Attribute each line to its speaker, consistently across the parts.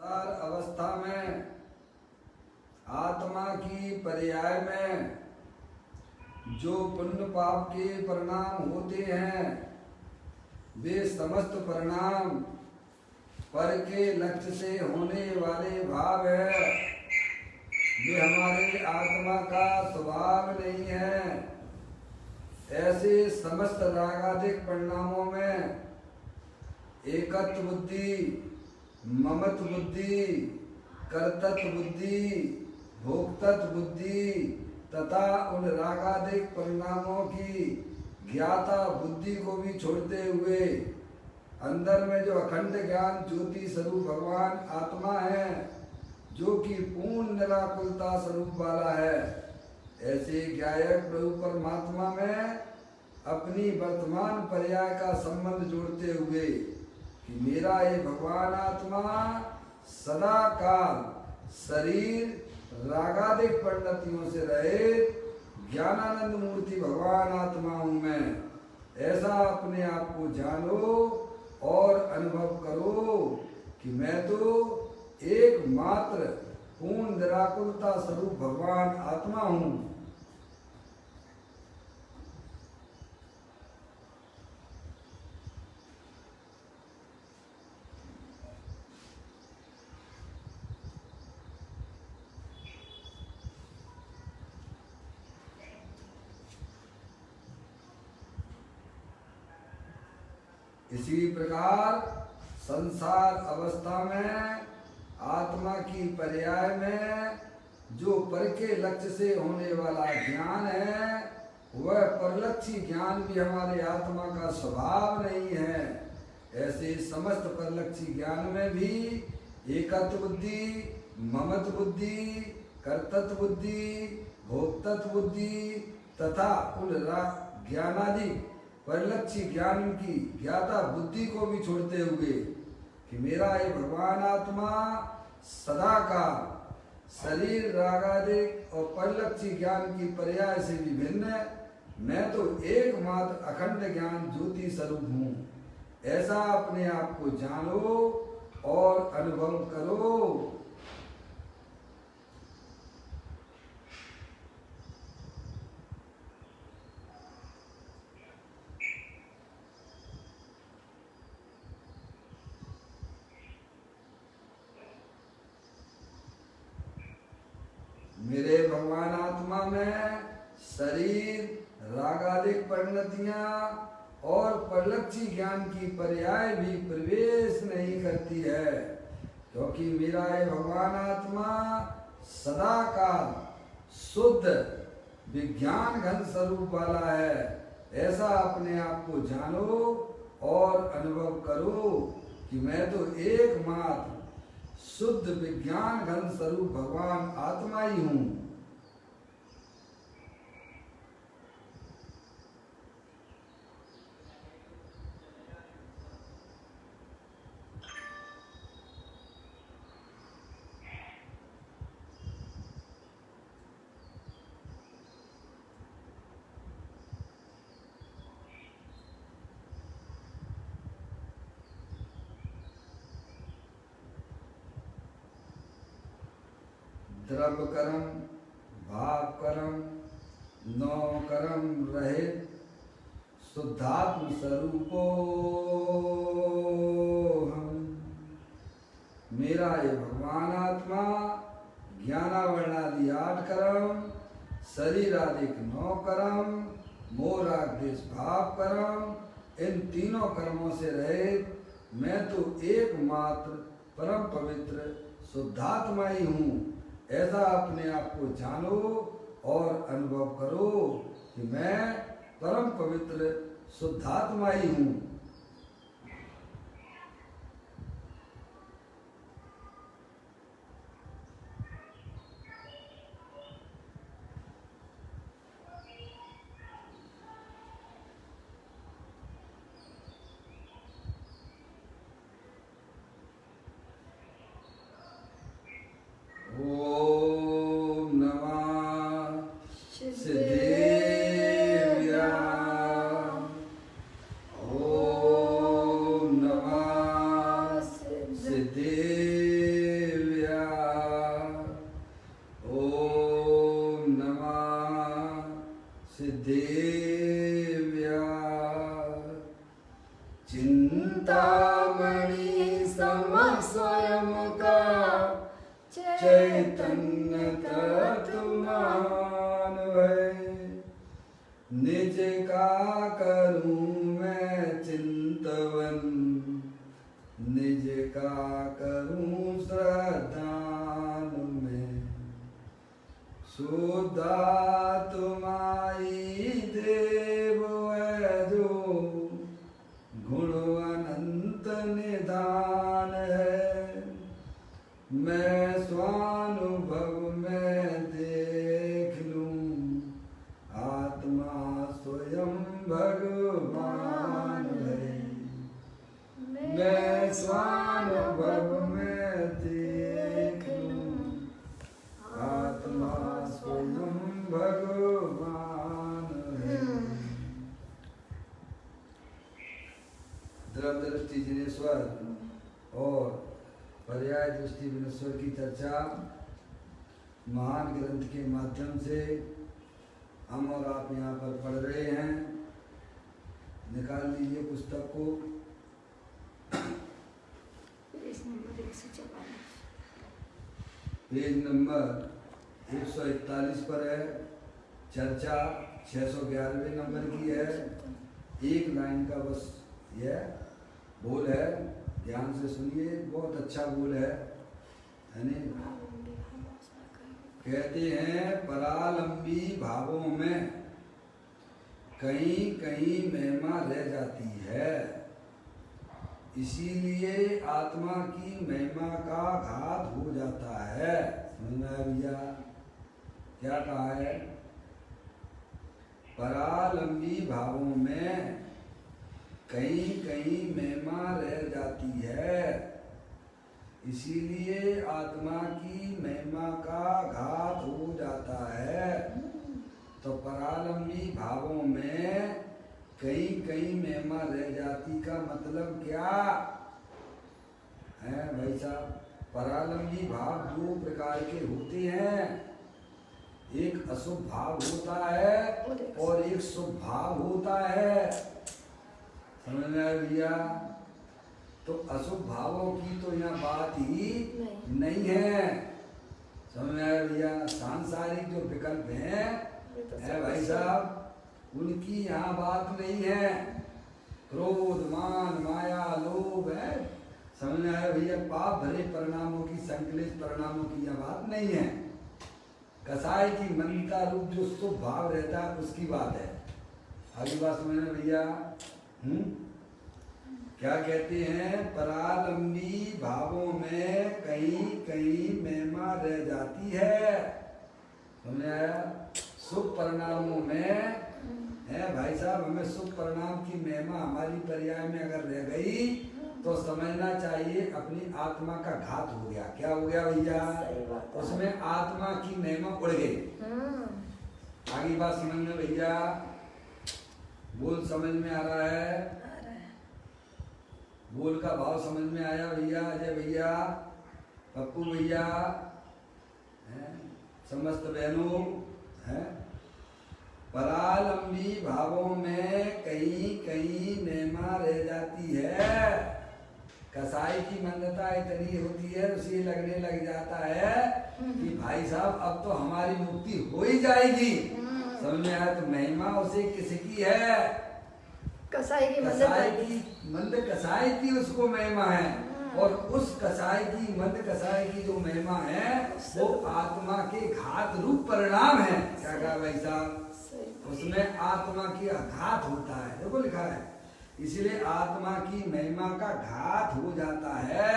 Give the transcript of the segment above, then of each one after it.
Speaker 1: हर अवस्था में आत्मा की पर्याय में जो पुण्य पाप के परिणाम होते हैं वे समस्त परिणाम पर के लक्ष्य से होने वाले भाव है। वे हमारे आत्मा का स्वभाव नहीं है। ऐसे समस्त रागादिक परिणामों में एकत्व बुद्धि, ममत बुद्धि, कर्तृत्व बुद्धि, भोक्तृत्व बुद्धि तथा उन रागादिक परिणामों की ज्ञाता बुद्धि को भी छोड़ते हुए अंदर में जो अखंड ज्ञान ज्योति स्वरूप भगवान आत्मा है, जो कि पूर्ण निराकुलता स्वरूप वाला है, ऐसे ज्ञायक प्रभु परमात्मा में अपनी वर्तमान पर्याय का संबंध जोड़ते हुए कि मेरा ये भगवान आत्मा सदा काल शरीर रागादिक परिणतियों से रहित ज्ञानानंद मूर्ति भगवान आत्मा हूँ मैं। ऐसा अपने आप को जानो और अनुभव करो कि मैं तो एकमात्र पूर्ण निराकुलता स्वरूप भगवान आत्मा हूँ। इसी प्रकार संसार अवस्था में आत्मा की पर्याय में जो पर के लक्ष्य से होने वाला ज्ञान है, वह परलक्षी ज्ञान भी हमारे आत्मा का स्वभाव नहीं है। ऐसे समस्त परलक्षी ज्ञान में भी एकत्व बुद्धि, ममत बुद्धि, कर्तृत्व बुद्धि, भोक्तृत्व बुद्धि तथा उन ज्ञानादि परिलक्षी ज्ञान की ज्ञाता बुद्धि को भी छोड़ते हुए कि मेरा ये भगवान आत्मा सदा का शरीर रागादिक और परिलक्षी ज्ञान की पर्याय से विभिन्न है। मैं तो एकमात्र अखंड ज्ञान ज्योति स्वरूप हूँ। ऐसा अपने आप को जानो और अनुभव करो। मेरे भगवान आत्मा में शरीर रागादिक परिणतियां और परलक्षी ज्ञान की पर्याय भी प्रवेश नहीं करती है, क्योंकि मेरा ये भगवान आत्मा सदा काल शुद्ध विज्ञान घन स्वरूप वाला है। ऐसा अपने आप को जानो और अनुभव करो कि मैं तो एकमात्र शुद्ध विज्ञान घन स्वरूप भगवान आत्मा ही हूँ। द्रव्य कर्म, भाव कर्म, नौ कर्म रहित शुद्धात्म स्वरूपो मेरा ये भगवान आत्मा ज्ञानावर्णादि 8 कर्म, शरीरादिक 9 कर्म, मोरादेश भाव कर्म, इन तीनों कर्मों से रहित मैं तो एकमात्र परम पवित्र शुद्धात्मा ही हूँ। ऐसा अपने आप को जानो और अनुभव करो कि मैं परम पवित्र शुद्धात्मा ही हूँ। ओम नमः सिद्धेव्या। ओम स्वयं का चैतन्य तत्मान है। निज का करूं मैं चिंतवन, निज का करूं श्रद्धान में। शुद्धात्माई देव है जो गुण अनंत निधान है। मैं स्वानुभव में देख लूं आत्मा स्वयं भगवान है। मैं स्वानुभव में देख लूं आत्मा स्वयं भगवान है। द्रव्य दृष्टि जिनेश्वर और पर्याय दृष्टि विनेश्वर की चर्चा महान ग्रंथ के माध्यम से हम और आप यहाँ पर पढ़ रहे हैं। निकाल लीजिए पुस्तक को। पेज नंबर 141 पर है। चर्चा 611वें नंबर की है। एक लाइन का बस यह बोल है, ध्यान से सुनिए, बहुत अच्छा बोल है। कहते हैं परालंबी भावों में कहीं कहीं महिमा रह जाती है, इसीलिए आत्मा की महिमा का घात हो जाता है। समझ में आया भैया? क्या कहा है? परालंबी भावों में कहीं कहीं महिमा रह जाती है, इसीलिए आत्मा की महिमा का घात हो जाता है। तो परालंबी भावों में कहीं कहीं महिमा रह जाती का मतलब क्या है भाई साहब? परालंबी भाव दो प्रकार के होते हैं। एक अशुभ भाव होता है और एक शुभ भाव होता है। समझ में आया भैया? तो अशुभ भावों की तो यहाँ बात ही नहीं है। समझ में आया भैया? सांसारिक जो विकल्प हैं है भाई साहब, उनकी यहाँ बात नहीं है। क्रोध, मान, माया, लोभ है, समझ में आया भैया? पाप भरे परिणामों की, संकलित परिणामों की यहाँ बात नहीं है। कसाई की मंदता रूप जो शुभ भाव रहता है उसकी बात है। आगे बात समझ में भैया? क्या कहते हैं? परालंबी भावों में कहीं कहीं महिमा रह जाती है। समझ आया? शुभ परिणामों में है भाई साहब, हमें शुभ परिणाम की महिमा हमारी पर्याय में अगर रह गई तो समझना चाहिए अपनी आत्मा का घात हो गया। क्या हो गया भैया? उसमें आत्मा की महिमा उड़ गई। आगे बात समझ में भैया? बोल समझ में आ रहा है? बोल का भाव समझ में आया भैया? अजय भैया, पप्पू भैया, समस्त बहनों हैं? परालंबी भावों में कहीं कहीं महिमा रह जाती है। कसाई की मंदता इतनी होती है, उसे लगने लग जाता है कि भाई साहब अब तो हमारी मुक्ति हो ही जाएगी। समझ में आया? तो महिमा उसे किसकी है? कसाई की मंद कसाई की उसको महिमा है। और उस कसाई की, मंद कसाई की जो महिमा है वो आत्मा के घात रूप परिणाम है। क्या कहा भाई साहब? उसमें आत्मा की घात होता है। देखो लिखा है, इसलिए आत्मा की महिमा का घात हो जाता है।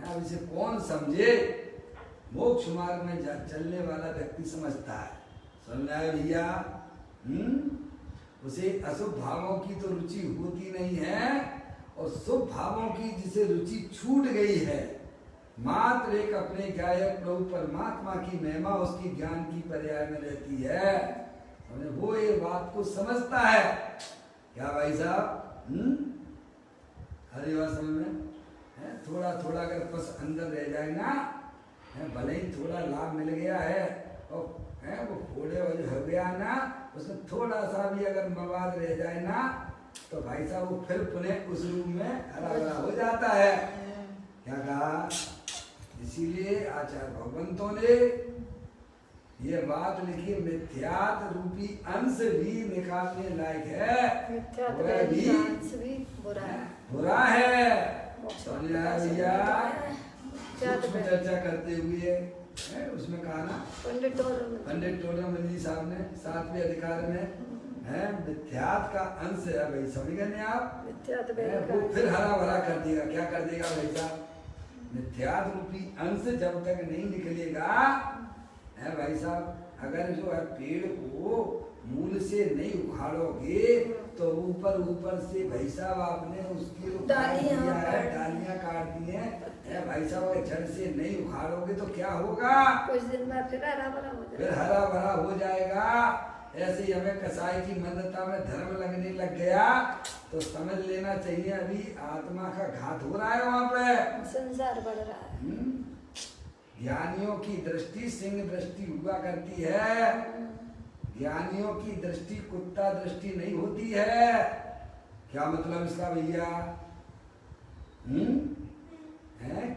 Speaker 1: अब इसे कौन समझे? मोक्ष मार्ग में चलने वाला व्यक्ति समझता है। समझ में आया भैया? उसे अशुभ भावों की तो रुचि होती नहीं है, और शुभ भावों की जिसे रुचि छूट गई है, मात्र एक अपने गायक प्रभु परमात्मा की महिमा उसकी ज्ञान की पर्याय में रहती है। वो ये बात को समझता है। क्या भाई साहब? हरी बात समझ में? थोड़ा थोड़ा अगर बस अंदर रह जाए ना, भले ही थोड़ा लाभ मिल गया है और वो फोड़े वजह हो गया ना, उसमें थोड़ा सा भी अगर मवाद रह जाए ना, तो भाई साहब वो फिर पुनः उस रूप में हरा भरा हो जाता है। क्या कहा? इसीलिए आचार्य भगवंतों ने ये बात लिखी, मिथ्यात रूपी अंश भी निकालने लायक है, वह भी बुरा है। समझा भैया? उसमें चर्चा करते हुए उसमें कहा ना पंडित टोडरमल जी साहब ने 7वें अधिकार में है मिथ्यात का अंश है भाई, समझ गए ना आप? वो फिर हरा भरा कर देगा। क्या कर देगा भाई साहब? मिथ्यात रूपी अंश जब तक नहीं निकलेगा है भाई साहब, अगर जो है पेड़ को मूल से नहीं उखाड़ोगे तो ऊपर ऊपर से भाई साहब आपने उसकी डालियां काट दी है भाई साहब, अगर जड़ से नहीं उखाड़ोगे तो क्या होगा?
Speaker 2: कुछ दिन बाद फिर हरा
Speaker 1: भरा हो जाएगा। ऐसे ही हमें कसाई की मंदता में धर्म लगने लग गया तो समझ लेना चाहिए अभी आत्मा का घात हो रहा है, वहां पे
Speaker 2: संसार बढ़ रहा है।
Speaker 1: ज्ञानियों की दृष्टि सिंह दृष्टि हुआ करती है, ज्ञानियों की दृष्टि कुत्ता दृष्टि नहीं होती है। क्या मतलब इसका भैया?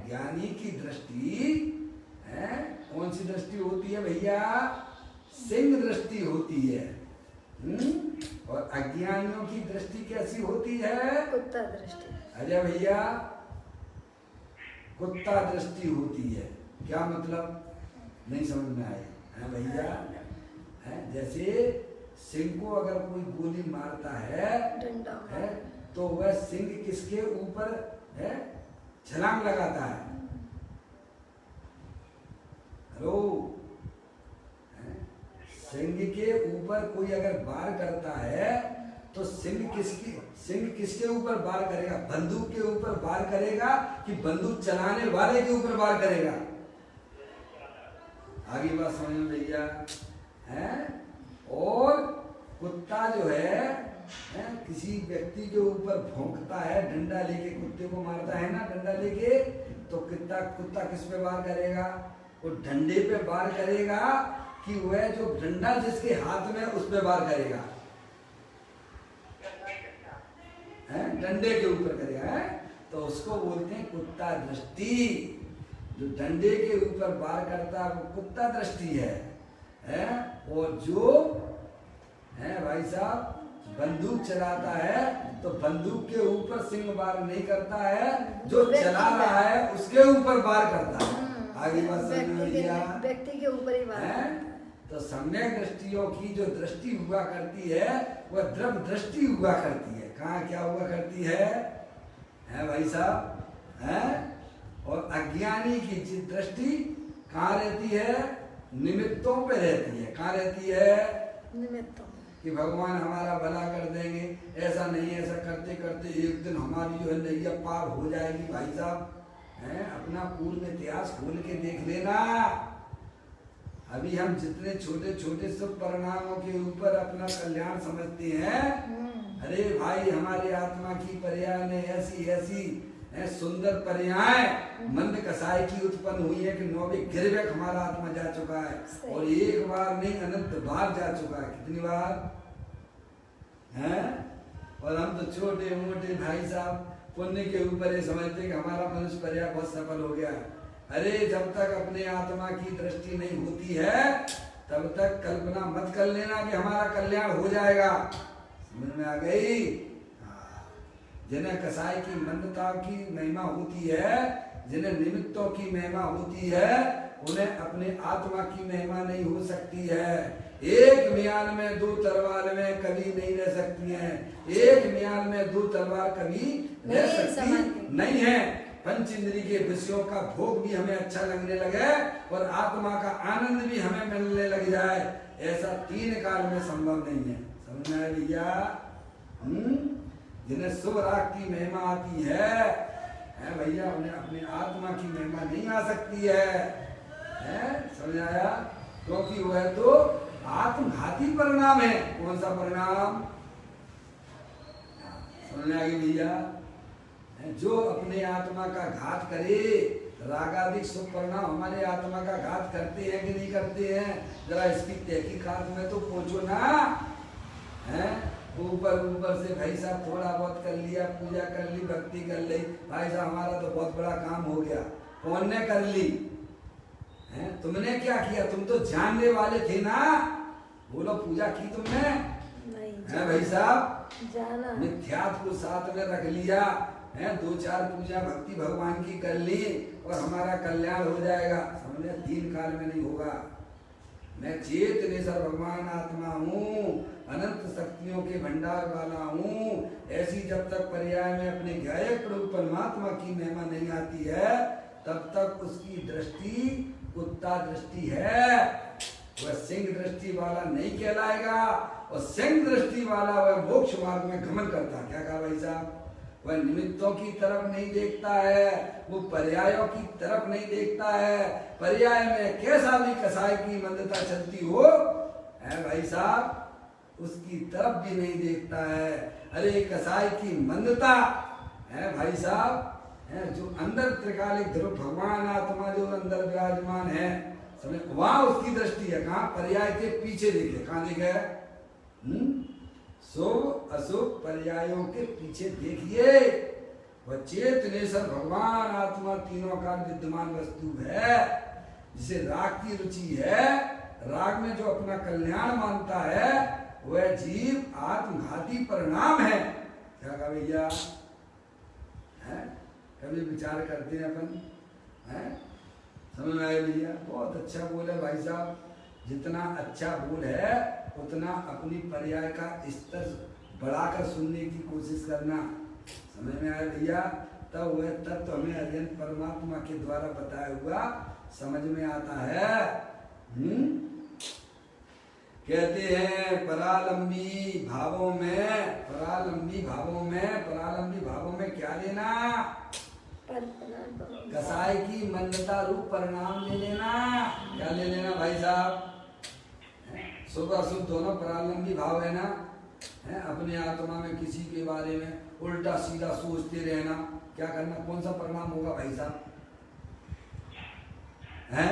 Speaker 1: ज्ञानी की दृष्टि है कौन सी दृष्टि होती है भैया? सिंह दृष्टि होती है। और अज्ञानियों की दृष्टि कैसी होती है?
Speaker 2: कुत्ता दृष्टि।
Speaker 1: अजय भैया, कुत्ता दृष्टि होती है। क्या मतलब? नहीं समझ में आए है भैया? है जैसे सिंह को अगर कोई गोली मारता है तो वह सिंह किसके ऊपर है छलांग लगाता है? हेलो, सिंह के ऊपर कोई अगर वार करता है तो सिंह किसके ऊपर वार करेगा? बंदूक के ऊपर वार करेगा कि बंदूक चलाने वाले के ऊपर वार करेगा? आगे बात समझ में भैया है? और कुत्ता जो है किसी व्यक्ति के ऊपर भौंकता है, डंडा लेके कुत्ते को मारता है ना, डंडा लेके, तो कुत्ता किस पे वार करेगा? वो डंडे पे वार करेगा कि वह जो डंडा जिसके हाथ में उस पे वार करेगा? डंडे के ऊपर करेगा है? तो उसको बोलते हैं कुत्ता दृष्टि। जो डंडे के ऊपर वार करता है वो कुत्ता दृष्टि है? और जो है भाई साहब बंदूक चलाता है तो बंदूक के ऊपर सिंह वार नहीं करता है, जो चला रहा है उसके ऊपर वार करता है। आगे बात समझ में लिया?
Speaker 2: व्यक्ति के ऊपर ही वार।
Speaker 1: तो सम्यक दृष्टियों की जो दृष्टि हुआ करती है वह द्रव्य दृष्टि हुआ करती है। कहाँ क्या हुआ करती है भाई साहब? और अज्ञानी की दृष्टि कहाँ रहती है? निमित्तों पे रहती है। कहाँ रहती है?
Speaker 2: निमित्तों।
Speaker 1: कि भगवान हमारा भला कर देंगे, ऐसा नहीं, ऐसा करते करते एक दिन हमारी जो है नैया पार हो जाएगी। भाई साहब अपना पूर्ण इतिहास खोल के देख लेना। अभी हम जितने छोटे छोटे सब परिणामों के ऊपर अपना कल्याण समझते हैं, अरे भाई हमारी आत्मा की पर्याय ने ऐसी ऐसी सुंदर पर्याय मंद कसाई की उत्पन्न हुई है कि 9 गिरवेक हमारा आत्मा जा चुका है, और एक बार नहीं अनंत बार जा चुका है। कितनी बार है? और हम तो छोटे मोटे भाई साहब पुण्य के ऊपर ये समझते कि हमारा मनुष्य पर्याय बहुत सफल हो गया। अरे जब तक अपने आत्मा की दृष्टि नहीं होती है तब तक कल्पना मत कर लेना कि हमारा कल्याण हो जाएगा। समझ में आ गई? जिन्हें कसाई की मंदता की महिमा होती है, जिन्हें निमित्तों की महिमा होती है, उन्हें अपने आत्मा की महिमा नहीं हो सकती है। एक म्यान में 2 तलवार में कभी नहीं रह सकती हैं। एक म्यान में 2 तलवार कभी रह सकती नहीं है। पंच इंद्री के विषयों का भोग भी हमें अच्छा लगने लगे और आत्मा का आनंद भी हमें मिलने लग जाए, ऐसा 3 काल में संभव नहीं है। समझ में आया भैया? जिन्हें शुभ राग की महिमा आती है भैया, उन्हें अपनी आत्मा की महिमा नहीं आ सकती है। समझ आया? क्योंकि वह तो आत्मघाती परिणाम है। कौन सा परिणाम? समझ में आ गई भैया? जो अपने आत्मा का घात करे, रागादिक शुभ परिणाम हमारे आत्मा का घात करते हैं कि नहीं करते हैं? जरा इसकी तहकीकात में तो पहुंचो ना। ऊपर ऊपर से भाई साहब थोड़ा बहुत कर लिया, पूजा कर ली, भक्ति कर ली, भाई साहब हमारा तो बहुत बड़ा काम हो गया। कौन ने कर ली है? तुमने क्या किया? तुम तो जानने वाले थे ना। बोलो, पूजा की तुमने?
Speaker 2: नहीं
Speaker 1: है भाई साहब?
Speaker 2: जाना
Speaker 1: मिथ्यात्व को साथ में रख लिया है, 2-4 पूजा भक्ति भगवान की कर ली और हमारा कल्याण हो जाएगा। समझे? 3 काल में नहीं होगा। मैं चेतनेश्वर भगवान आत्मा हूँ, अनंत शक्तियों के भंडार वाला हूँ। ऐसी जब तक पर्याय में अपने गायक प्रभु परमात्मा की महिमा नहीं आती है, तब तक उसकी दृष्टि कुत्ता दृष्टि है, वह सिंह दृष्टि वाला नहीं कहलाएगा। और सिंह दृष्टि वाला वह मोक्ष मार्ग में गमन करता। क्या कहा भाई साहब? वह निमित्तों की तरफ नहीं देखता है, वो पर्यायों की तरफ नहीं देखता है। पर्याय में कैसा भी कसाई की मंदता चलती हो है भाई साहब, उसकी तरफ भी नहीं देखता है। अरे कसाई की मंदता है भाई साहब, है जो अंदर त्रिकालिक ध्रुव भगवान आत्मा जो अंदर विराजमान है, समझ, वहां उसकी दृष्टि है। कहाँ? पर्याय के पीछे देखे। कहाँ देखे? शुभ अशुभ पर्यायों के पीछे देखिए। वह चेतनेश्वर भगवान आत्मा तीनों का विद्यमान वस्तु है, जिसे राग की रुचि है। राग में जो अपना कल्याण मानता है, वह जीव आत्मघाती परिणाम है। क्या कहा भैया? कभी विचार करते हैं अपन? है समझ में आए भैया? बहुत अच्छा बोल है भाई साहब। जितना अच्छा बोल है उतना अपनी पर्याय का स्तर बढ़ाकर सुनने की कोशिश करना। समझ में आया भैया? तब वह तत्व हमें अध्ययन परमात्मा के द्वारा बताया हुआ समझ में आता है। कहते हैं परालंबी भावों में क्या लेना? कसाई की मंदता रूप परिणाम ले लेना। क्या ले लेना भाई साहब? शुभ अशुभ दोनों परालंबी भाव है ना। है अपने आत्मा में किसी के बारे में उल्टा सीधा सोचते रहना। क्या करना? कौन सा परिणाम होगा भाई साहब? है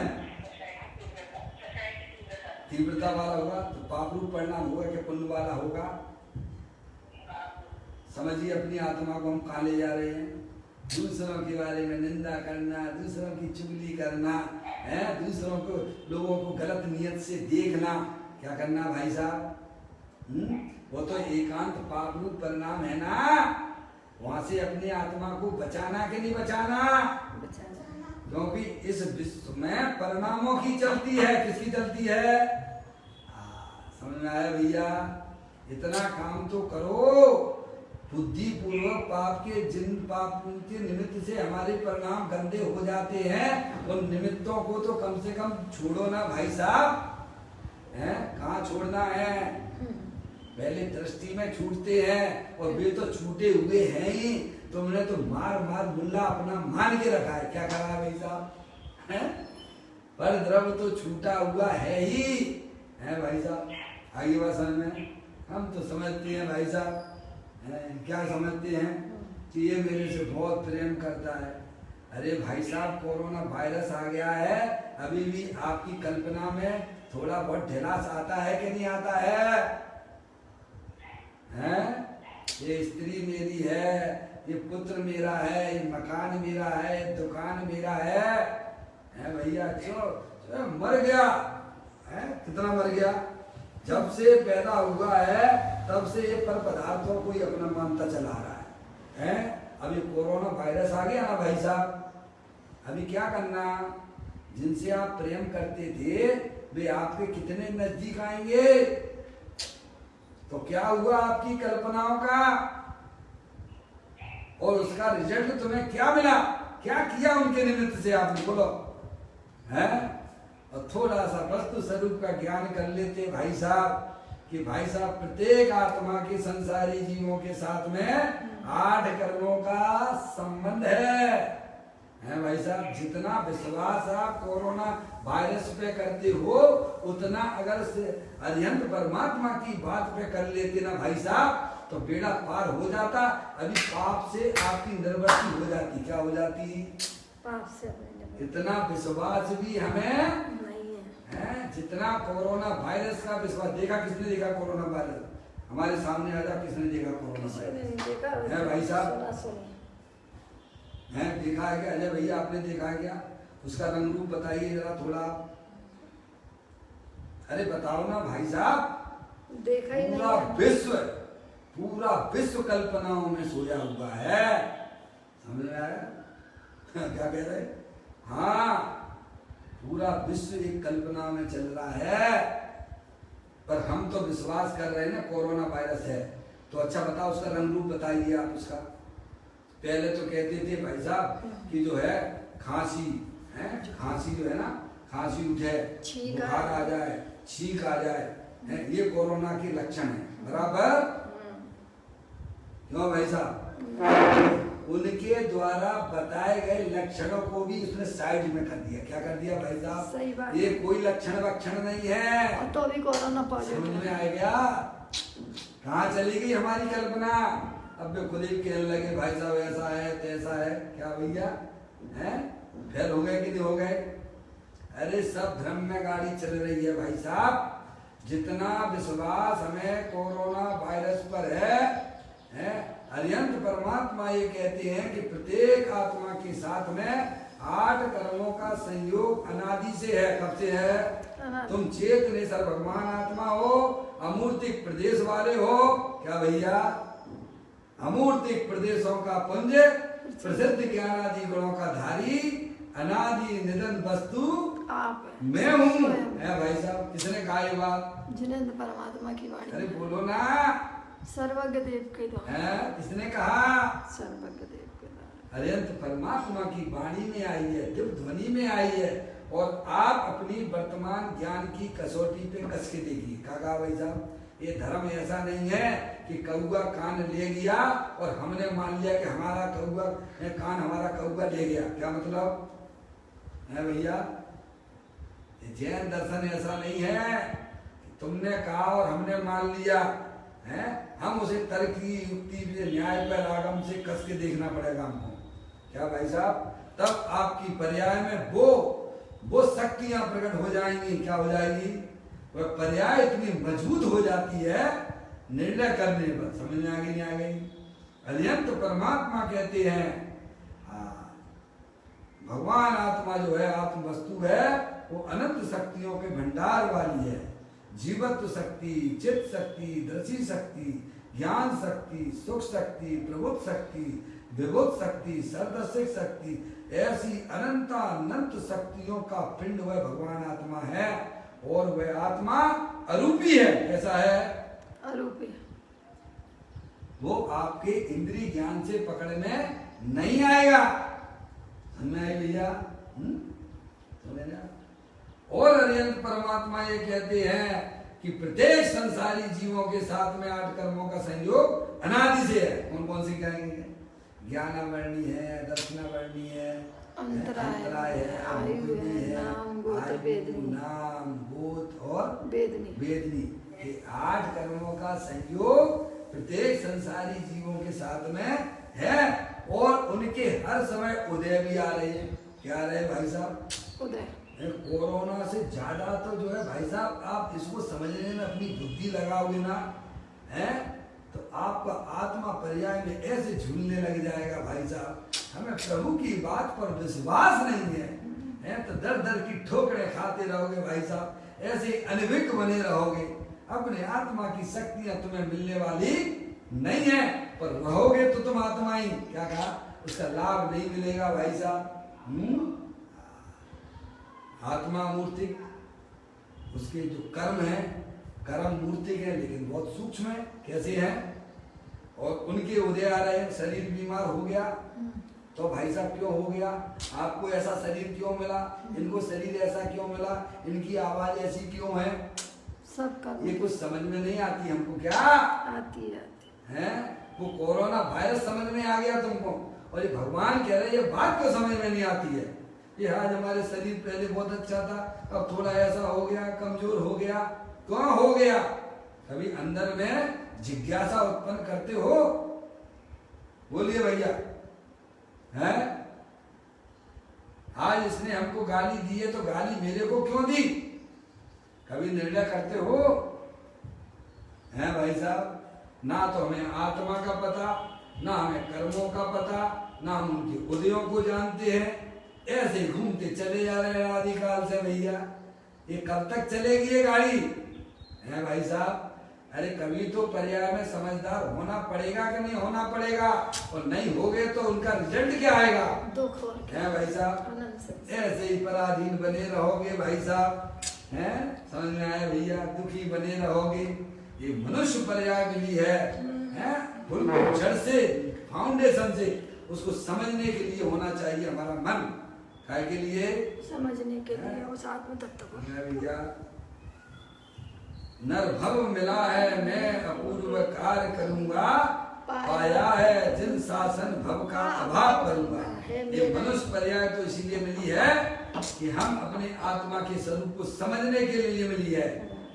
Speaker 1: तीव्रता वाला होगा तो पाप रूप परिणाम होगा कि पुण्य वाला होगा? समझिए अपनी आत्मा को हम कहाँ ले जा रहे हैं। दूसरों के बारे में निंदा करना, दूसरों की चुगली करना, है दूसरों को, लोगों को गलत नियत से देखना। क्या करना भाई साहब? वो तो एकांत पाप रूप परिणाम है ना। वहां से अपनी आत्मा को बचाना कि नहीं बचाना? क्योंकि इस विश्व में परिणामों की चलती है। किसकी चलती है? समझ में आया भैया? इतना काम तो करो बुद्धि पूर्वक। पाप के निमित्त से हमारे परिणाम गंदे हो जाते हैं। उन निमित्तों को तो कम से कम छोड़ो ना भाई साहब। हैं कहाँ छोड़ना है? पहले दृष्टि में छूटते हैं और वे तो छूटे हुए हैं ही। तुमने तो मार मुल्ला अपना मान के रखा है। क्या करा भाई साहब? पर द्रव्य तो छूटा हुआ है ही है भाई साहब। आगे बात समझ में? हम तो समझते हैं भाई साहब, क्या समझते हैं कि ये मेरे से बहुत प्रेम करता है। अरे भाई साहब, कोरोना वायरस आ गया है, अभी भी आपकी कल्पना में थोड़ा बहुत ढिलास आता है कि नहीं आता है? ये स्त्री मेरी है, ये पुत्र मेरा है, ये मकान मेरा है, ये दुकान मेरा है भैया। जो मर गया है, कितना मर गया? जब से पैदा हुआ है तब से ये पर पदार्थों को ही अपना मानता चला रहा है। अभी कोरोना वायरस आ गया ना भाई साहब, अभी क्या करना? जिनसे आप प्रेम करते थे वे आपके कितने नजदीक आएंगे। तो क्या हुआ आपकी कल्पनाओं का, और उसका रिजल्ट तुम्हें क्या मिला? क्या किया उनके निमित्त से आपने? बोलो है। और थोड़ा सा वस्तु स्वरूप का ज्ञान कर लेते भाई साहब कि भाई साहब प्रत्येक आत्मा के संसारी जीवों के साथ में 8 कर्मों का संबंध है भाई साहब। जितना विश्वास आप कोरोना वायरस पे करते हो, उतना अगर अरिहंत परमात्मा की बात पे कर लेते ना भाई साहब, तो बेड़ा पार हो जाता। अभी पाप से आपकी निर्वृत्ति हो जाती। क्या हो जाती?
Speaker 2: पाप से।
Speaker 1: इतना विश्वास भी हमें नहीं है। जितना कोरोना वायरस का विश्वास। देखा किसने? देखा कोरोना वायरस हमारे सामने आ जा, किसने देखा कोरोना
Speaker 2: किसी ने
Speaker 1: वायरस?
Speaker 2: नहीं देखा।
Speaker 1: है भाई साहब?
Speaker 2: सुना सुनी।
Speaker 1: है, देखा है क्या अजय भैया? आपने देखा है क्या? उसका रंग रूप बताइए जरा थोड़ा। अरे बताओ ना भाई साहब।
Speaker 2: देखा ही
Speaker 1: पूरा
Speaker 2: नहीं।
Speaker 1: पूरा विश्व कल्पनाओं में सोया हुआ है। समझ में आया? क्या कह रहे? हाँ, पूरा विश्व एक कल्पना में चल रहा है, पर हम तो विश्वास कर रहे हैं ना कोरोना वायरस है। तो अच्छा बताओ, उसका रंग रूप बताइए आप उसका। पहले तो कहते थे भाई साहब कि जो है खांसी है, खांसी जो है ना, खांसी उठे, बुखार आ जाए, छींक आ जाए, है, ये कोरोना के लक्षण है। बराबर? क्यों भाई साहब? उनके द्वारा बताए गए लक्षणों को भी उसने साइड में कर दिया। क्या कर दिया भाई साहब?
Speaker 2: सही बात।
Speaker 1: ये कोई लक्षण वक्षण नहीं है।
Speaker 2: और तो अभी कोरोना पॉजिटिव
Speaker 1: समझ में आएगा? कहाँ चली गई हमारी कल्पना? अब वे खुद ही कहने लगे भाई साहब ऐसा है तैसा है। क्या भैया हैं? फेल हो गए कि नहीं हो गए? अरे सब भ्रम में गाड़ी चल रही है भाई साहब। जितना विश्वास हमें कोरोना वायरस पर है, अरिहंत परमात्मा ये कहते हैं कि प्रत्येक आत्मा के साथ में 8 कर्मों का संयोग अनादि से है। कब से है? तुम चेतन सर भगवान आत्मा हो, अमूर्तिक प्रदेश वाले हो। क्या भैया? अमूर्तिक प्रदेशों का पुंज, प्रसिद्ध ज्ञानादि गुणों का धारी, अनादि निधन वस्तु
Speaker 2: आप
Speaker 1: मैं हूँ। है भाई साहब? किसने कहा ये बात?
Speaker 2: जिनेंद्र परमात्मा की वाणी।
Speaker 1: अरे बोलो ना।
Speaker 2: सर्वज्ञ देव के द्वारा।
Speaker 1: है, किसने कहा?
Speaker 2: सर्वज्ञ देव के द्वारा।
Speaker 1: अरिहंत परमात्मा की वाणी में आई है, दिव्य ध्वनि में आई है। और आप अपनी वर्तमान ज्ञान की कसौटी पे कस के देखिए। क्या कहा भाई साहब? ये धर्म ऐसा नहीं है कि कौआ कान ले गया और हमने मान लिया कि हमारा कौआ कान हमारा कौआ ले गया। क्या मतलब है भैया? जैन दर्शन ऐसा नहीं है कि तुमने कहा और हमने मान लिया है। हम उसे तर्की युक्ति न्याय पर आगम से कस के देखना पड़ेगा हमको। क्या भाई साहब? तब आपकी पर्याय में वो शक्तियां प्रकट हो जाएंगी। क्या हो जाएगी? वह पर्याय इतनी मजबूत हो जाती है निर्णय करने पर। समझ में आ गई नहीं आ गई? अरिहंत परमात्मा कहते हैं भगवान आत्मा जो है, आत्म वस्तु है, वो अनंत शक्तियों के भंडार वाली है। जीवत्व शक्ति, चित्त शक्ति, दृष्टि शक्ति, ज्ञान शक्ति, सुख शक्ति, प्रबुद्ध शक्ति, विभुत शक्ति, सर्वदर्शक शक्ति, ऐसी अनंत शक्तियों का पिंड वह भगवान आत्मा है। और वह आत्मा अरूपी है। कैसा है? अरूपी। वो आपके इंद्रिय ज्ञान से पकड़ में नहीं आएगा। समझ में आई भैया? समझ? और अरिहंत परमात्मा ये कहते हैं कि प्रत्येक संसारी जीवों के साथ में 8 कर्मों का संयोग अनादि से है। कौन कौन सी कहेंगे? ज्ञानावर्णी है, दर्शनावर्णी है, अंतराय है, आयु है, नाम गोत और वेदनी। ये 8 कर्मों का संयोग प्रत्येक संसारी जीवों के साथ में है। और उनके हर समय उदय भी आ रहे हैं। क्या आ रहे हैं भाई साहब? उदय। कोरोना से ज्यादा तो जो है भाई साहब, आप इसको समझने में अपनी बुद्धि लगाओगे ना, है तो आपका आत्मा पर्याय में ऐसे झूलने लग जाएगा भाई साहब। हमें प्रभु की बात पर विश्वास नहीं है तो दर दर की ठोकरें खाते रहोगे भाई साहब। ऐसे अनभिज्ञ बने रहोगे। अपने आत्मा की शक्तियां तुम्हें मिलने वाली नहीं है, पर रहोगे तो तुम आत्मा ही। क्या कहा? उसका लाभ नहीं मिलेगा भाई साहब। आत्मा मूर्तिक, उसके जो कर्म है, कर्म मूर्तिक है लेकिन बहुत सूक्ष्म है। कैसे है? और उनके उदय आ रहे हैं। शरीर बीमार हो गया तो भाई साहब क्यों हो गया? आपको ऐसा शरीर क्यों मिला? इनको शरीर ऐसा क्यों मिला? इनकी आवाज ऐसी क्यों है? सब ये कुछ समझ में नहीं आती हमको। क्या आती है? वो कोरोना वायरस समझ में आ गया तुमको, और ये भगवान कह रहे हैं ये बात क्यों समझ में नहीं आती है? ये आज हमारे शरीर पहले बहुत अच्छा था, अब थोड़ा ऐसा हो गया, कमजोर हो गया। क्यों हो गया? कभी अंदर में जिज्ञासा उत्पन्न करते हो? बोलिए भैया। है? आज इसने हमको गाली दी है तो गाली मेरे को क्यों दी? कभी निर्णय करते हो? है भाई साहब। ना तो हमें आत्मा का पता, ना हमें कर्मों का पता, ना हम उनके उदयों को जानते हैं। ऐसे ही घूमते चले जा रहे हैं आदिकाल से भैया। ये कब तक चलेगी ये गाड़ी, है भाई साहब। अरे कभी तो पर्याय में समझदार होना पड़ेगा कि नहीं होना पड़ेगा, और नहीं होगे तो उनका रिजल्ट क्या आएगा,
Speaker 2: दुख और
Speaker 1: है भाई साहब। ऐसे ही पराधीन बने रहोगे भाई साहब, हैं, समझ में आया भैया, दुखी बने रहोगे। ये मनुष्य पर्याय मिली है, बिल्कुल जड़ से, फाउंडेशन से। उसको समझने के लिए होना चाहिए हमारा मन, काय के लिए,
Speaker 2: समझने के लिए, उस आत्म तत्व को।
Speaker 1: भैया नर भव मिला है मैं अपूर्व कार्य करूंगा, पाया है जिन शासन भव का अभाव करूंगा। ये मनुष्य पर्याय तो इसीलिए मिली है कि हम अपने आत्मा के स्वरूप को समझने के लिए मिली है।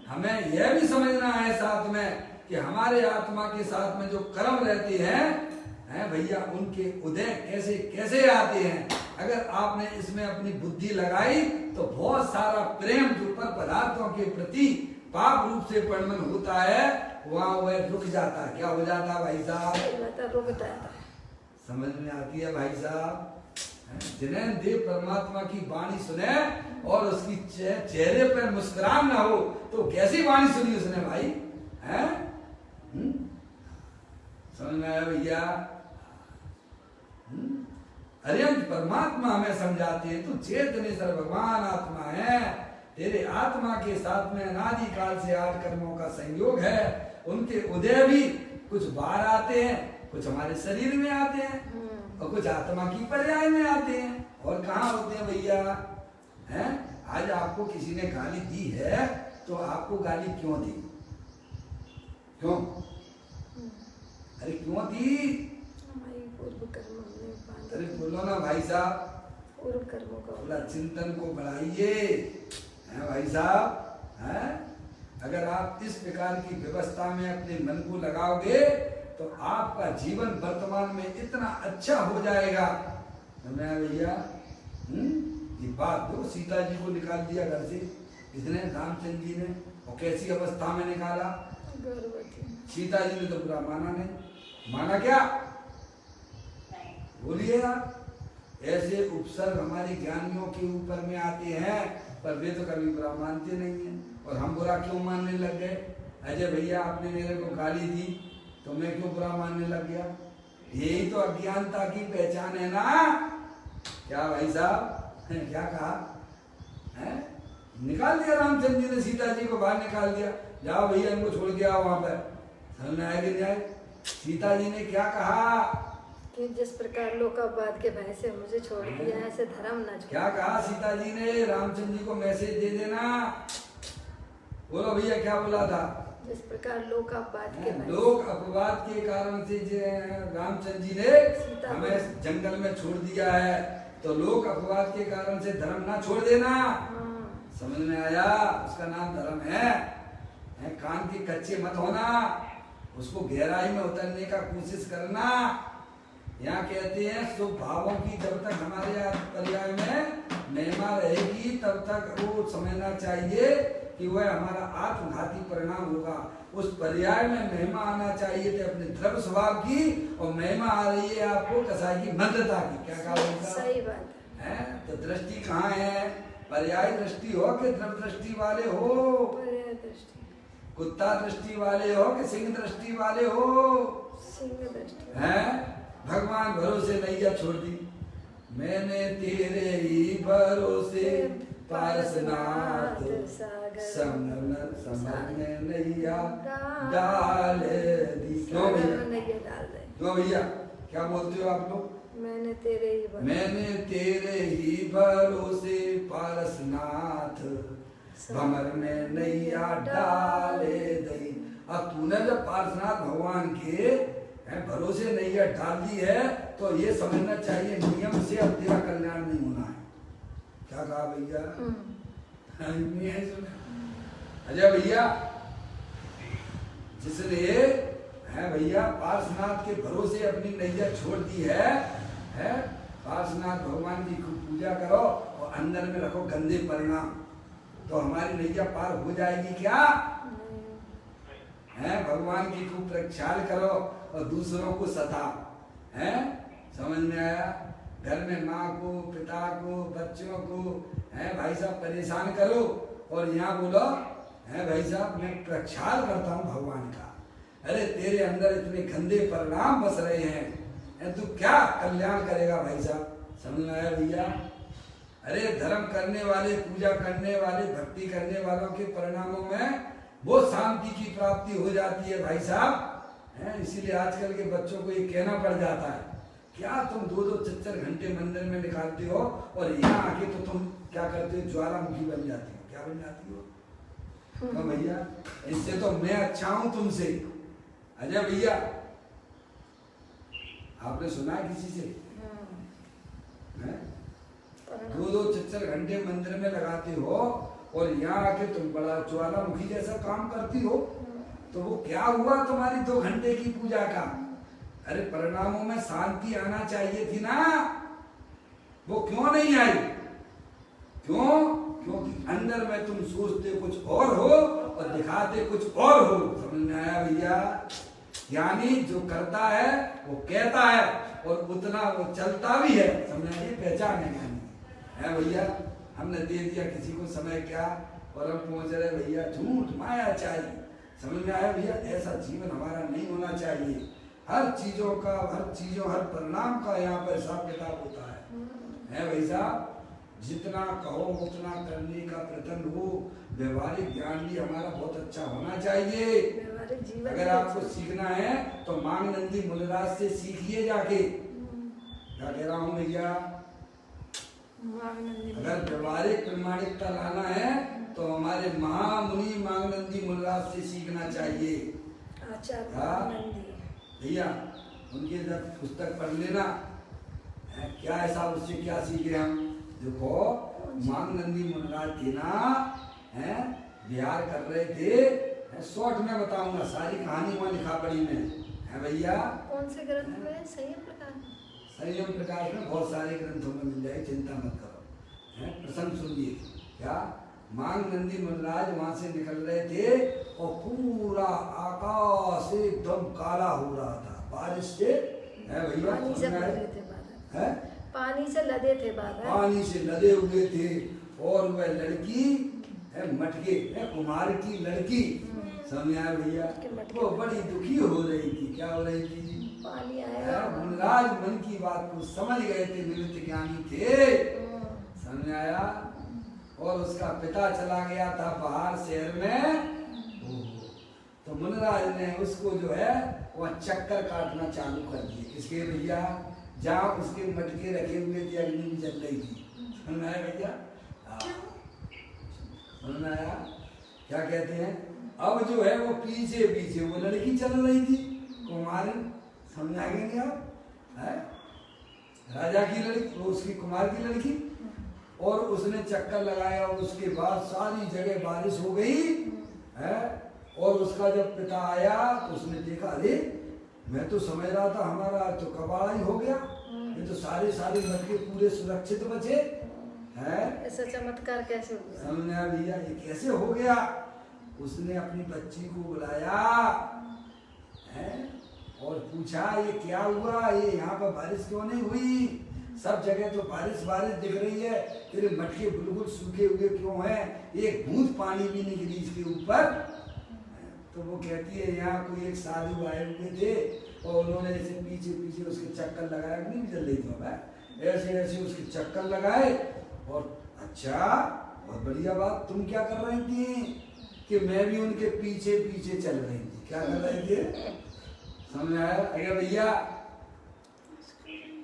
Speaker 1: हमें यह भी समझना है साथ में कि हमारे आत्मा के साथ में जो कर्म रहते हैं भैया, उनके उदय कैसे कैसे आते हैं। अगर आपने इसमें अपनी बुद्धि लगाई तो बहुत सारा प्रेम जो पर पदार्थों के प्रति पाप रूप से परिणमन होता है, वहाँ वह रुक जाता है। क्या हो जाता है भाई साहब,
Speaker 2: रुक जाता है।
Speaker 1: समझ में आती है भाई साहब। जिन्हें देव परमात्मा की वाणी सुने और उसकी चेहरे पर मुस्कुरान ना हो, तो कैसी वाणी सुनी उसने भाई, हैं? समझ में आया भैया। अरे हम परमात्मा हमें समझाते हैं, तू चेतनेश्वर भगवान आत्मा है। तेरे आत्मा के साथ में अनादि काल से 8 कर्मों का संयोग है। उनके उदय भी कुछ बाहर आते हैं, कुछ हमारे शरीर में आते हैं, और कुछ आत्मा की पर्याय में आते हैं। और कहाँ होते हैं भैया, हैं? आज आपको किसी ने गाली दी है तो आपको गाली क्यों दी, क्यों, अरे क्यों दी,
Speaker 2: पूर्व कर्म हमने,
Speaker 1: अरे बोलो ना भाई साहब,
Speaker 2: पूर्व कर्मों का
Speaker 1: थोड़ा चिंतन को बढ़ाइए, है भाई साहब, हैं? अगर आप इस प्रकार की व्यवस्था में अपने मन को लगाओगे तो आपका जीवन वर्तमान में इतना अच्छा हो जाएगा। भैया ये बात दो, सीता जी को निकाल दिया घर से इसने, रामचंद्र जी ने, और कैसी अवस्था में निकाला, सीता जी ने तो बुरा माना नहीं, माना क्या, बोलिए आप। ऐसे उपसर्ग हमारे ज्ञानियों के ऊपर में आते हैं, पर वे तो कभी बुरा मानते नहीं है। और हम बुरा क्यों मानने लग गए, अजय भैया आपने मेरे को गाली दी तो मैं क्यों बुरा मानने लग गया, यही तो अज्ञानता की पहचान है ना। क्या भाई साहब, क्या कहा है, निकाल दिया रामचंद्र जी ने, सीता जी को बाहर निकाल दिया, जाओ भैया इनको छोड़ के आओ वहां पर, समझ में आया कि नहीं आया। सीता जी ने क्या कहा
Speaker 2: कि जिस प्रकार लोकापवाद के भय से मुझे छोड़ दिया है, ऐसे धर्म न छोड़।
Speaker 1: क्या कहा सीता जी ने, रामचंद्र जी को मैसेज दे देना, बोलो भैया क्या बोला था,
Speaker 2: जिस प्रकार लोक अपवाद के
Speaker 1: लोक अपवाद के कारण से रामचंद्र जी ने हमें जंगल में छोड़ दिया है, तो लोक अपवाद के कारण से धर्म ना छोड़ देना। समझ में आया, उसका नाम धर्म है। कान के कच्चे मत होना, उसको गहराई में उतरने का कोशिश करना। यहाँ कहते हैं शुभ भावों की जब तक हमारे पर्याय में महिमा रहेगी तब तक वो समझना चाहिए कि वह हमारा आत्मघाती परिणाम होगा। उस पर्याय में महिमा आना चाहिए थे अपने द्रव्य स्वभाव की, और महिमा आ रही है आपको कसाई की मंदता की। क्या कहा,
Speaker 2: सही बात
Speaker 1: है। तो दृष्टि कहाँ है, पर्याय दृष्टि हो कि द्रव्य दृष्टि वाले हो,
Speaker 2: पर्याय दृष्टि,
Speaker 1: कुत्ता दृष्टि वाले हो कि सिंह दृष्टि वाले हो,
Speaker 2: सिंह दृष्टि
Speaker 1: है। भगवान भरोसे नैया छोड़ दी, मैंने तेरे ही भरोसे पारसनाथ समझने नैया डाल दी। क्यों भैया, क्यों भैया क्या बोलते हो आप लोग,
Speaker 2: मैंने तेरे ही
Speaker 1: भरोसे पारसनाथ भंवर में नैया डाले दई। अब तूने जब पारसनाथ भगवान के भरोसे नैया डाल दी है तो ये समझना चाहिए नियम से अब तेरा कल्याण नहीं होना है। क्या कहा भैया, अजय भैया, जिसने है भैया पार्श्वनाथ के भरोसे अपनी नैया छोड़ दी है, पार्श्वनाथ भगवान की खूब पूजा करो और अंदर में रखो गंदे परिणाम, तो हमारी नैया पार हो जाएगी क्या, हैं, भगवान की खूब प्रख्याल करो और दूसरों को सताओ, हैं, समझ में आया? घर में माँ को, पिता को, बच्चों को, हैं भाई साहब परेशान करो और यहाँ बोलो, हैं भाई साहब मैं प्रख्याल करता हूँ भगवान का। अरे तेरे अंदर इतने गंदे परिणाम बस रहे हैं, तू क्या कल्याण करेगा भाई साहब? समझ में आया भैया? अरे धर्म करने वाले, पूजा करने वाले, भक्ति करने वालों के परिणामों में वो शांति की प्राप्ति हो जाती है भाई साहब, हैं? इसीलिए आजकल के बच्चों को ये कहना पड़ जाता है, क्या तुम 2-2 4-4 घंटे मंदिर में निकालते हो और यहाँ आके तो तुम क्या करते हो, ज्वालामुखी बन जाती हो। क्या बन जाती हो? तो भैया इससे तो मैं अच्छा हूं तुमसे। अजय भैया आपने सुना है किसी से? 2-2 4-4 घंटे मंदिर में लगाते हो और यहाँ आके तुम बड़ा ज्वालामुखी जैसा काम करती हो, तो वो क्या हुआ तुम्हारी 2 घंटे की पूजा का? अरे परिणामों में शांति आना चाहिए थी ना, वो क्यों नहीं आई? क्यों? क्योंकि अंदर में तुम सोचते कुछ और हो और दिखाते कुछ और हो। समझ में आया भैया? यानी जो करता है वो कहता है और उतना वो चलता भी है। समझ में? पहचान है भैया? हमने दे दिया किसी को समय क्या और हम पहुंच रहे भैया, झूठ माया चाहिए। समझ में आया भैया? ऐसा जीवन हमारा नहीं होना चाहिए। हर चीजों का, हर परिणाम का यहाँ पर हिसाब किताब होता है भाई साहब? जितना कहो उतना करने का प्रयत्न हो। व्यवहारिक ज्ञान भी हमारा बहुत अच्छा होना चाहिए। अगर आपको सीखना है तो मांगनंदी मुनिराज से सीखिए जाके। क्या कह रहा हूँ भैया? अगर व्यवहारिक प्रमाणिकता लाना है तो हमारे महामुनि मांगनंदी मुनिराज से सीखना चाहिए। भैया उनके जब पुस्तक पढ़ लेना, क्या ऐसा उससे क्या सीखे हम? देखो मांगनंदी मुनिराज थे ना, हैं बिहार कर रहे थे। शॉर्ट में बताऊंगा, सारी कहानी वहाँ लिखा पड़ी में है भैया।
Speaker 2: कौन से ग्रंथ में? संयम प्रकाश।
Speaker 1: संयम प्रकाश में बहुत सारे ग्रंथों में मिल जाए, चिंता मत करो। हैं प्रसंग सुनिए। क्या मांगनंदी मुनिराज वहां से निकल रहे थे और पूरा आकाश एकदम काला हो रहा था बारिश से, है भैया?
Speaker 2: पानी से लदे थे बादल,
Speaker 1: पानी से लदे हुए थे और वह लड़की है मटके है, कुमार की लड़की, समझ आया भैया? वो बड़ी दुखी हो रही थी। क्या हो रही थी?
Speaker 2: पानी आया।
Speaker 1: मुनिराज मन की बात को समझ गए थे, निवृत्त ज्ञानी थे, समझ आया? और उसका पिता चला गया था बाहर शहर में, तो मुनिराज ने उसको जो है वह चक्कर काटना चालू कर दिए। किसके भैया? जहाँ उसके मटके रखे हुए थे, अग्नि भी जल रही थी। समझ आया भैया? समझ आया? क्या कहते हैं? अब जो है वो पीछे पीछे वो लड़की चल रही थी, कुमारी। समझ आ गई नहीं आप? है राजा की लड़की, उसकी कुमार की लड़की, और उसने चक्कर लगाया और उसके बाद सारी जगह बारिश हो गई है। और उसका जब पिता आया तो उसने देखा, अरे मैं तो समझ रहा था हमारा तो कबाड़ा ही हो गया, ये तो सारे मटके पूरे सुरक्षित बचे हैं।
Speaker 2: ऐसा चमत्कार कैसे हो गया?
Speaker 1: समझ आया भैया? ये कैसे हो गया? उसने अपनी बच्ची को बुलाया है और पूछा, ये क्या हुआ? ये यहाँ पर बारिश क्यों नहीं हुई? सब जगह तो बारिश दिख रही है, तेरे मटके बिल्कुल सूखे हुए क्यों हैं? एक बूंद पानी भी नहीं गिरी इसके ऊपर। तो वो कहती है, यहाँ कोई एक साधु आए हुए थे और उन्होंने ऐसे पीछे पीछे उसके चक्कर लगाया, नहीं भी चल रही थी, ऐसे उसके चक्कर लगाए। और अच्छा बहुत बढ़िया बात, तुम क्या कर रही थी? कि मैं भी उनके पीछे पीछे चल रही थी। क्या कर रही थी? समझ आया? अरे भैया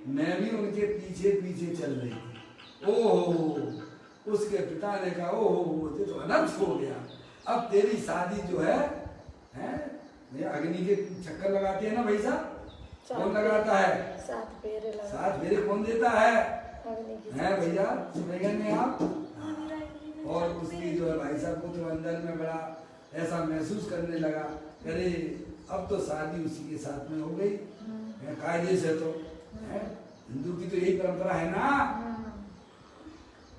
Speaker 1: मैं भी उनके पीछे पीछे चल रही थी। ओहो, उसके पिता ने कहा, ओहो ये तो अनर्थ हो गया, अब तेरी शादी जो है अग्नि के चक्कर लगाते हैं ना भाई साहब? कौन लगाता है? 7 फेरे कौन देता है? भैया सुनेंगे नहीं आप? और उसकी जो है भाई साहब को तो अंदर में बड़ा ऐसा महसूस करने लगा, अरे अब तो शादी उसी के साथ में हो गई कायदे से। तो हिंदू की तो यही परंपरा है ना।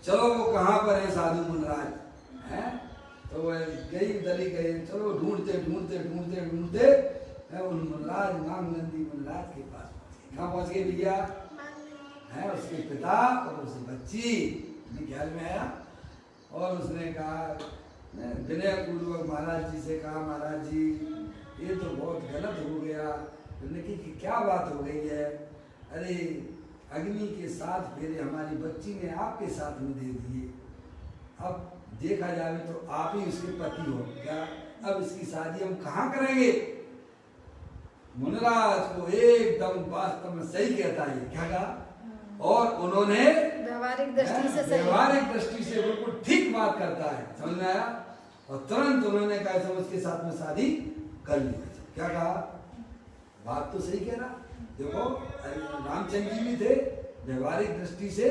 Speaker 1: चलो वो कहाँ पर है साधु मुनिराज? है तो वह गई दली गए, चलो ढूंढते ढूंढते ढूंढते ढूंढते उन मुनराज मांग नंदी मुनराज के पास पहुंच गए। कहाँ पहुंच गए भैया? है उसके पिता और उसकी बच्ची ख्याल में आया। और उसने कहा विनय पूर्वक महाराज जी से कहा, महाराज जी ये तो बहुत गलत हो गया। उन्होंने कहा कि क्या बात हो गई है? अरे अग्नि के 7 फेरे हमारी बच्ची ने आपके साथ में दे दिए, अब देखा जाए तो आप ही उसके पति हो क्या? अब इसकी शादी हम कहाँ करेंगे? मुनराज को एकदम वास्तव में सही कहता है, क्या कहा? और उन्होंने
Speaker 2: व्यवहारिक दृष्टि से
Speaker 1: बिल्कुल ठीक बात करता है, समझ में आया? और तुरंत उन्होंने कहा सब उसके साथ में शादी कर ली। क्या कहा? बात तो सही कह रहा। देखो रामचंद्र जी भी थे, व्यवहारिक दृष्टि से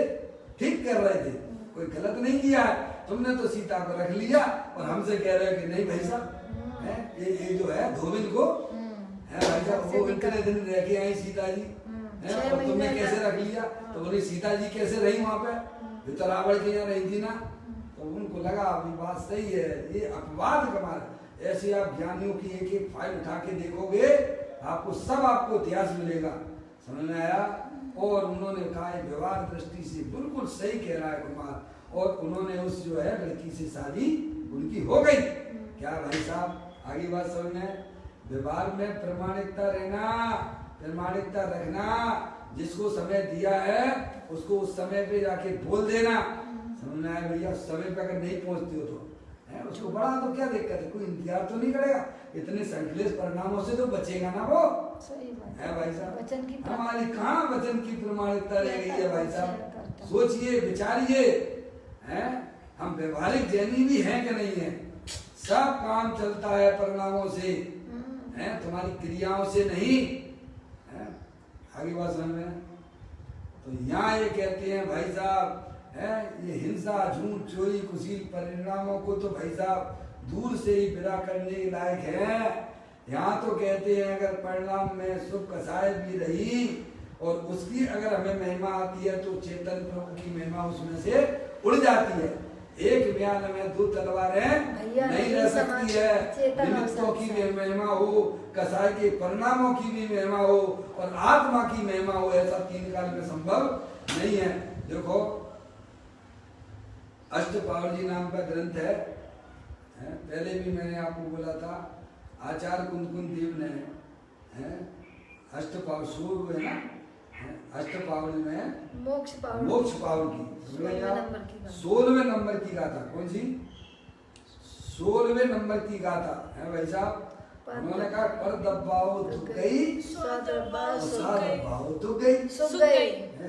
Speaker 1: ठीक कर रहे थे, कोई गलत नहीं किया है। तुमने तो सीता को रख लिया और हमसे कह रहे हो कि नहीं भाई साहब, ये जो है धोबिन को है भाई साहब, वो इतने दिन रह के आई सीता जी, और तुमने कैसे रख लिया? तो बोले सीता जी कैसे रही वहां पे, ये तो रावण के यहाँ रही थी ना। तो उनको लगा अभी बात सही है, ये अपवाद कमाल। ऐसे आप ज्ञानियों की एक एक फाइल उठा के देखोगे, आपको इतिहास मिलेगा, समझ में आया? और उन्होंने कहा व्यवहार दृष्टि से बिल्कुल सही कह रहा है कुमार, और उन्होंने उस जो है लड़की से शादी उनकी हो गई। क्या भाई साहब आगे बात समझ में? व्यवहार में प्रामाणिकता रहना, प्रामाणिकता रखना, जिसको समय दिया है उसको उस समय पे जाके बोल देना, समझ में आया भैया? उस समय पे अगर नहीं पहुंचते हो तो है उसको बड़ा तो क्या दिक्कत है, कोई इंतजार तो नहीं करेगा, इतने संकलेश परिणामों से तो बचेगा ना वो।
Speaker 2: सही बात
Speaker 1: है भाई साहब,
Speaker 2: वचन की
Speaker 1: हमारी कहाँ वचन की प्रामाणिकता रह गई है भाई साहब? सोचिए विचारिए, हैं हम व्यवहारिक जैनी भी हैं कि नहीं है? सब काम चलता है परिणामों से, हैं तुम्हारी क्रियाओं से नहीं, है? आगे बात समझ में? तो यहाँ ये कहते हैं भाई साहब, है ये हिंसा झूठ चोरी कुशील परिणामों को तो भाई साहब दूर से ही विदा करने के लायक है। यहाँ तो कहते हैं अगर परिणाम में शुभ कसाय भी रही और उसकी अगर हमें महिमा आती है तो चेतन प्रभु की महिमा उसमें से उड़ जाती है। एक म्यान में 2 तलवारें नहीं रह सकती है। निमित्तों की भी महिमा हो, कसाय के परिणामों की भी महिमा हो और आत्मा की महिमा हो, ऐसा 3 काल में संभव नहीं है। देखो अष्टपावली जी नाम का ग्रंथ है, पहले भी मैंने आपको बोला था, आचार्य कुंदकुंद देव ने अष्टपावली सूर है ना, अष्टपावली में मोक्ष पावल की 16वें नंबर की गाथा, कौन सी 16वें नंबर की गाथा है भाई साहब? उन्होंने कहा पर दबाओ दुख गई, दबाओ दुख गई,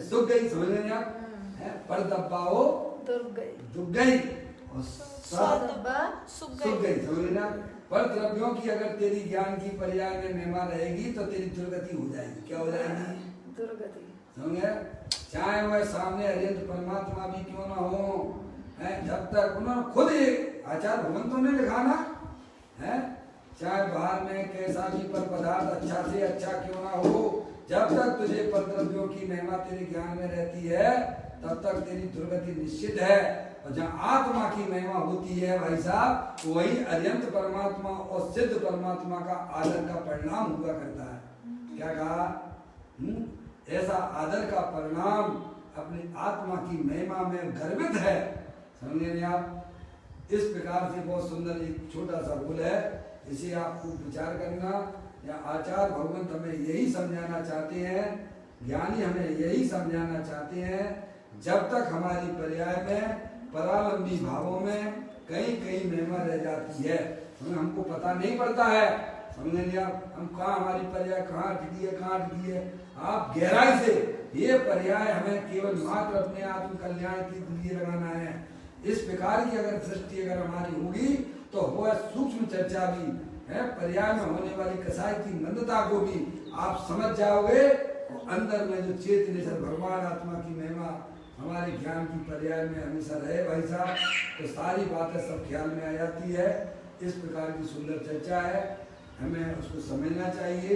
Speaker 1: सुख गई, समझ रहे आप? पर दबाओ दुख गई और सुख गई, समझ ना? पर द्रव्यों की अगर तेरी ज्ञान की पर्याय में महिमा रहेगी तो तेरी दुर्गति हो जाएगी। क्या हो जाएगी? दुर्गति, समझे? चाहे वह सामने अरिहंत परमात्मा भी क्यों ना हो, है जब तक उन्होंने खुद आचार्य भगवंतों ने लिखा ना, है चाहे बाहर में कैसा भी पर पदार्थ अच्छा से अच्छा क्यों ना हो, जब तक तुझे पर द्रव्यों की महिमा तेरे ज्ञान में रहती है तब तक तेरी दुर्गति निश्चित है। और जहाँ आत्मा की महिमा होती है भाई साहब, वही अरिहंत परमात्मा और सिद्ध परमात्मा का आदर का परिणाम हुआ करता है। क्या कहा? ऐसा आदर का परिणाम अपनी आत्मा की महिमा में गर्वित है, समझे नहीं आप? इस प्रकार से बहुत सुंदर एक छोटा सा बोल है, इसे आपको विचार करना। या आचार्य भगवंत हमें यही समझाना चाहते हैं, ज्ञानी हमें यही समझाना चाहते हैं, जब तक हमारी पर्याय में परालंबी भावों में कहीं कहीं महिमा रह जाती है, हमको पता नहीं पड़ता है, समझ नहीं आप? हम कहाँ हमारी पर्याय कहाँ अटकी है, आप गहराई से ये पर्याय हमें केवल मात्र अपने आत्म कल्याण के लिए लगाना है। इस प्रकार की अगर दृष्टि अगर हमारी होगी तो वह सूक्ष्म चर्चा भी है, पर्याय में होने वाली कसाय की मंदता को भी आप समझ जाओगे। अंदर में जो चेतन भगवान आत्मा की महिमा हमारे ज्ञान की पर्याय में हमेशा रहे भाई साहब, तो सारी बातें सब ख्याल में आ जाती है। इस प्रकार की सुंदर चर्चा है, हमें उसको समझना चाहिए,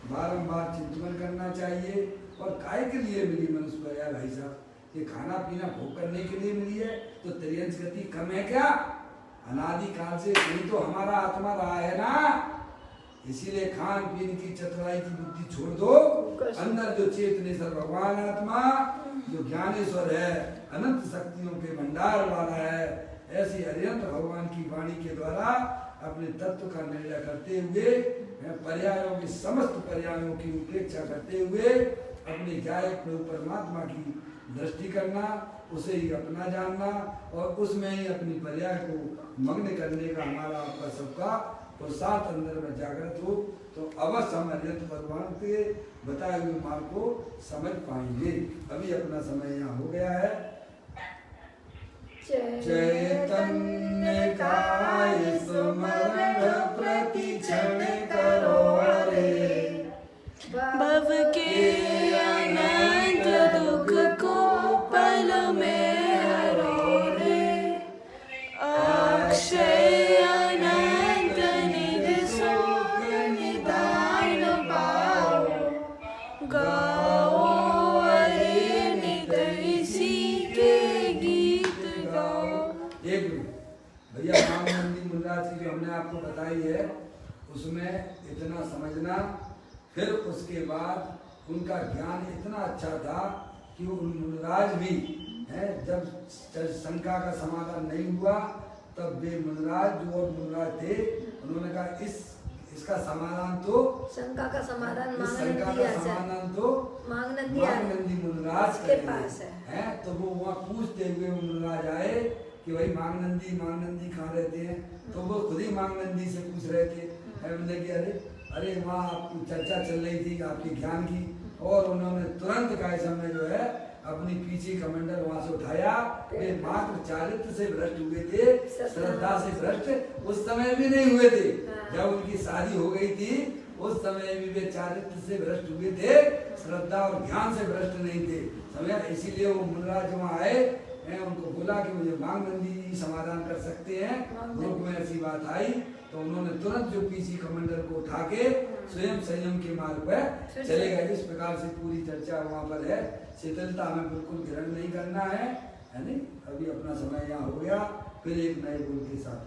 Speaker 1: बारंबार चिंतन करना चाहिए। और काय के लिए मिली मनुष्य पर्याय भाई साहब? ये खाना पीना भोग करने के लिए मिली है तो त्रियंश गति कम है क्या? अनादिकाल से यही तो हमारा आत्मा रहा है ना। इसीलिए खान पीन की चतुराई की बुद्धि छोड़ दो, अंदर जो चेतनेश्वर भगवान आत्मा जो ज्ञानेश्वर है, अनंत शक्तियों के भंडार वाला है, ऐसी अरिहंत भगवान की वाणी के द्वारा अपने तत्व का निर्णय करते हुए, पर्यायों की समस्त पर्यायों की उपेक्षा करते हुए अपने गायक प्रभु परमात्मा की दृष्टि करना, उसे ही अपना जानना और उसमें ही अपनी पर्याय को मग्न करने का हमारा आपका सबका पुरुषार्थ अंदर में जागृत हो, तो अवश्य हम अरिहंत भगवान के बताए हुए मार्ग को समझ पाएंगे। अभी अपना समय यहाँ हो गया है। चैतन्य काय स्मरण प्रति क्षण करो रे,
Speaker 3: भव के अनंत दुख को पल में हरो रे, अक्षय अनंत निधि शोक निदान पाओ, गाओ अरे नित इसी के गीत गाओ।
Speaker 1: एक भैया मामनंदी मुनिराज की जो हमने आपको बताई है उसमें इतना समझना, फिर उसके बाद उनका ज्ञान इतना अच्छा था कि उन मुनिराज भी हैं, जब शंका का समाधान नहीं हुआ तब वे मुनिराज जो और मुनिराज थे उन्होंने कहा इसका समाधान तो
Speaker 2: शंका का समाधान
Speaker 1: मांगनंदी मुनिराज
Speaker 2: के पास
Speaker 1: है। तो वो वहाँ पूछते हुए मुनिराज आए कि भाई मांगनंदी कहाँ रहते हैं, तो वो खुद ही मांगनंदी से पूछ रहे थे। हमने कि अरे वहाँ आपकी चर्चा चल रही थी आपके ज्ञान की, और उन्होंने तुरंत का समय जो है अपनी पीछे कमंडल वहां से उठाया। वे मात्र चारित्र से भ्रष्ट हुए थे, श्रद्धा से भ्रष्ट उस समय भी नहीं हुए थे। जब उनकी शादी हो गई थी उस समय भी वे चारित्र से भ्रष्ट हुए थे, श्रद्धा और ज्ञान से भ्रष्ट नहीं थे। समझा? इसीलिए वो मुनिराज वहाँ आए, उनको बोला कि मुझे मांगनंदी समाधान कर सकते हैं। ग्रुप में ऐसी बात आई तो उन्होंने तुरंत जो पीछे कमंडल को उठा के स्वयं संयम के मार्ग पर चले गए। इस प्रकार से पूरी चर्चा वहाँ पर है। शीतलता हमें बिल्कुल ग्रहण नहीं करना है नहीं। अभी अपना समय यहाँ हो गया, फिर एक नए गुण के साथ